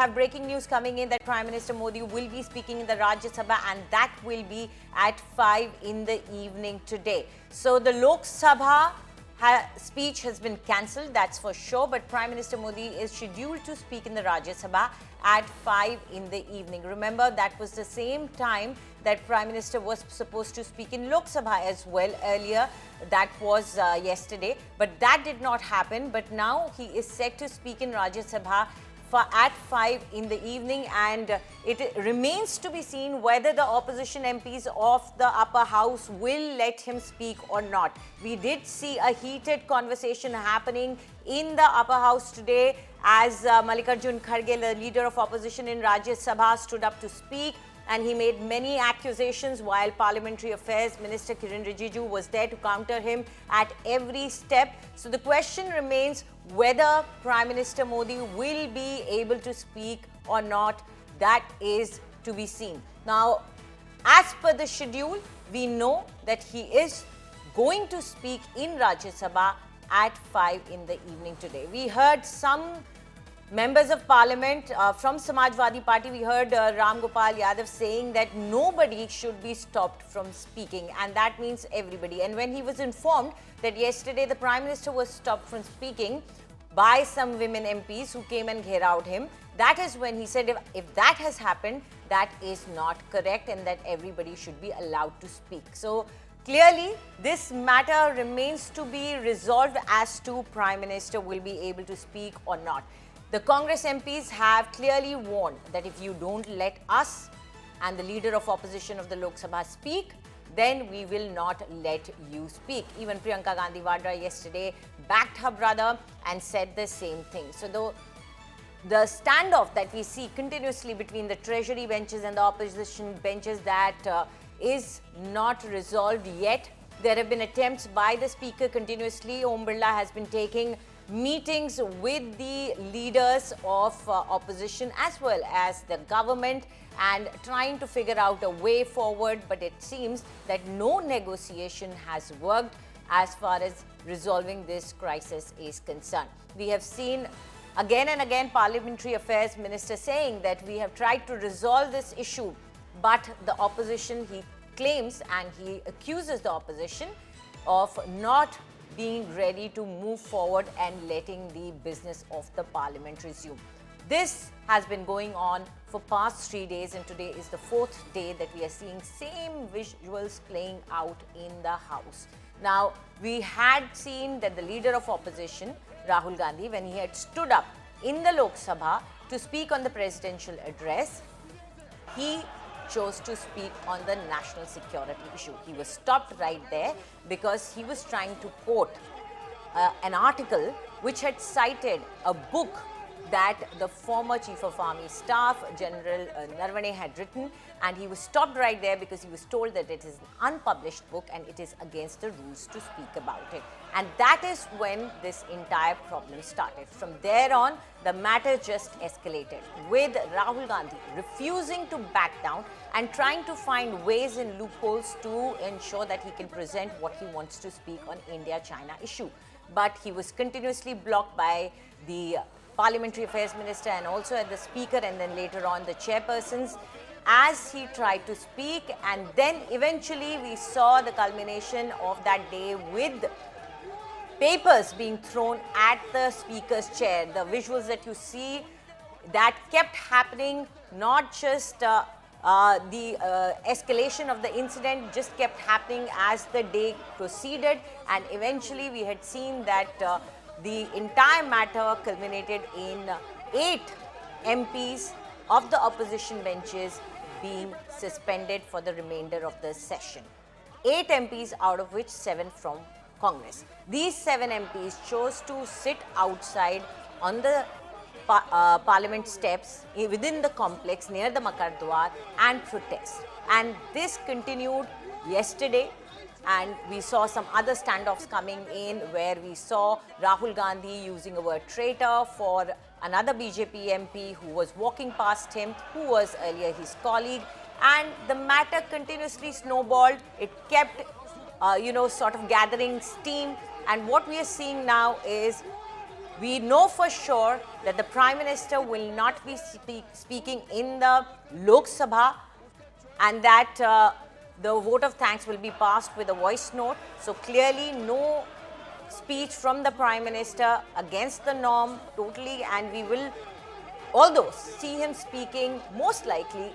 have breaking news coming in that Prime Minister Modi will be speaking in the Rajya Sabha, and that will be at 5 in the evening today. So the Lok Sabha speech has been cancelled, that's for sure, but Prime Minister Modi is scheduled to speak in the Rajya Sabha at 5 in the evening. Remember, that was the same time that Prime Minister was supposed to speak in Lok Sabha as well earlier. That was yesterday, but that did not happen. But now he is set to speak in Rajya Sabha at 5 in the evening, and it remains to be seen whether the opposition MPs of the upper house will let him speak or not. We did see a heated conversation happening in the upper house today as Mallikarjun Kharge, the leader of opposition in Rajya Sabha, stood up to speak, and he made many accusations while Parliamentary Affairs Minister Kiren Rijiju was there to counter him at every step. So the question remains whether Prime Minister Modi will be able to speak or not. That is to be seen. Now, as per the schedule, we know that he is going to speak in Rajya Sabha at 5 in the evening today. We heard some members of parliament from Samajwadi Party. We heard Ram Gopal Yadav saying that nobody should be stopped from speaking, and that means everybody. And when he was informed that yesterday the Prime Minister was stopped from speaking by some women MPs who came and gherawed him, that is when he said if that has happened, that is not correct and that everybody should be allowed to speak. So clearly, this matter remains to be resolved as to Prime Minister will be able to speak or not. The Congress MPs have clearly warned that if you don't let us and the leader of opposition of the Lok Sabha speak, then we will not let you speak. Even Priyanka Gandhi Vadra yesterday backed her brother and said the same thing. So the standoff that we see continuously between the treasury benches and the opposition benches, that is not resolved yet. There have been attempts by the speaker continuously. Om Birla has been taking meetings with the leaders of opposition as well as the government and trying to figure out a way forward, but it seems that no negotiation has worked as far as resolving this crisis is concerned. We have seen again and again Parliamentary Affairs Minister saying that we have tried to resolve this issue, but the opposition, he claims and he accuses the opposition of not being ready to move forward and letting the business of the parliament resume. This has been going on for past 3 days, and today is the 4th day that we are seeing same visuals playing out in the house. Now, we had seen that the leader of opposition, Rahul Gandhi, when he had stood up in the Lok Sabha to speak on the presidential address, he chose to speak on the national security issue. He was stopped right there because he was trying to quote an article which had cited a book that the former Chief of Army Staff, General Naravane, had written, and he was stopped right there because he was told that it is an unpublished book and it is against the rules to speak about it. And that is when this entire problem started. From there on, the matter just escalated, with Rahul Gandhi refusing to back down and trying to find ways and loopholes to ensure that he can present what he wants to speak on India-China issue. But he was continuously blocked by the Parliamentary Affairs Minister and also at the Speaker, and then later on the chairpersons, as he tried to speak. And then eventually we saw the culmination of that day with papers being thrown at the Speaker's chair. The visuals that you see, that kept happening, not just the escalation of the incident just kept happening as the day proceeded, and eventually we had seen that the entire matter culminated in 8 MPs of the opposition benches being suspended for the remainder of the session. 8 MPs, out of which 7 from Congress. These 7 MPs chose to sit outside on the Parliament steps within the complex near the Makar Dwar and protest. And this continued yesterday, and we saw some other standoffs coming in where we saw Rahul Gandhi using a word traitor for another BJP MP who was walking past him, who was earlier his colleague, and the matter continuously snowballed. It kept sort of gathering steam, and what we are seeing now is, we know for sure that the Prime Minister will not be speaking in the Lok Sabha, and that the vote of thanks will be passed with a voice note. So clearly no speech from the Prime Minister against the norm totally, and we will although see him speaking most likely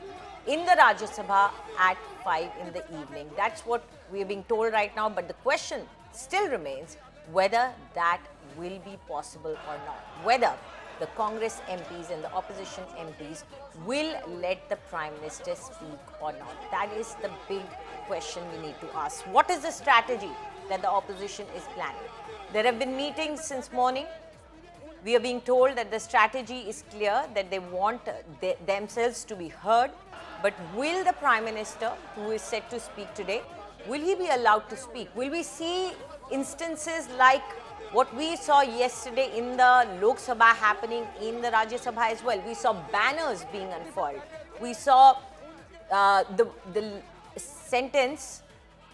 in the Rajya Sabha at 5 in the evening. That's what we are being told right now, but the question still remains whether that will be possible or not, whether the Congress MPs and the opposition MPs will let the Prime Minister speak or not. That is the big question we need to ask. What is the strategy that the opposition is planning? There have been meetings since morning. We are being told that the strategy is clear, that they want themselves to be heard. But will the Prime Minister, who is set to speak today, will he be allowed to speak? Will we see instances like what we saw yesterday in the Lok Sabha happening in the Rajya Sabha as well? We saw banners being unfurled. We saw the sentence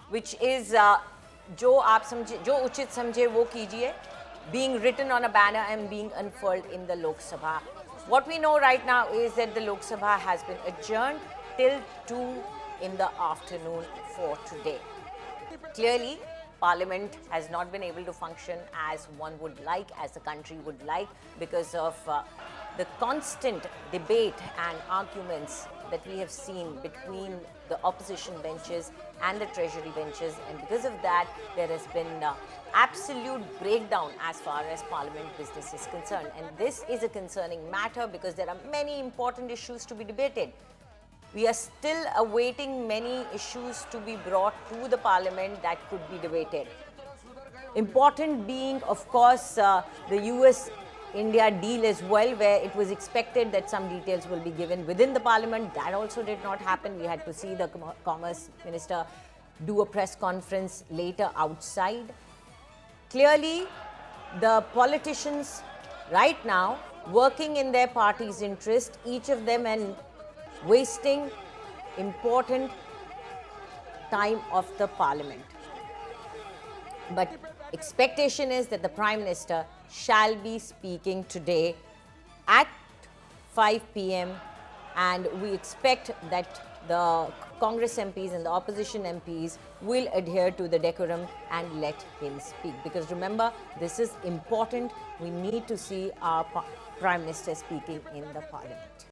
which is जो आप समझे जो उचित समझे वो कीजिए being written on a banner and being unfurled in the Lok Sabha. What we know right now is that the Lok Sabha has been adjourned till 2 in the afternoon for today. Clearly, Parliament has not been able to function as one would like, as the country would like, because of the constant debate and arguments that we have seen between the opposition benches and the treasury benches, and because of that there has been absolute breakdown as far as Parliament business is concerned. And this is a concerning matter because there are many important issues to be debated. We are still awaiting many issues to be brought to the Parliament that could be debated. Important being, of course, the US-India deal as well, where it was expected that some details will be given within the Parliament. That also did not happen. We had to see the Commerce Minister do a press conference later outside. Clearly, the politicians right now working in their party's interest, each of them, and wasting important time of the Parliament. But expectation is that the Prime Minister shall be speaking today at 5 p.m. and we expect that the Congress MPs and the opposition MPs will adhere to the decorum and let him speak. Because remember, this is important. We need to see our Prime Minister speaking in the Parliament.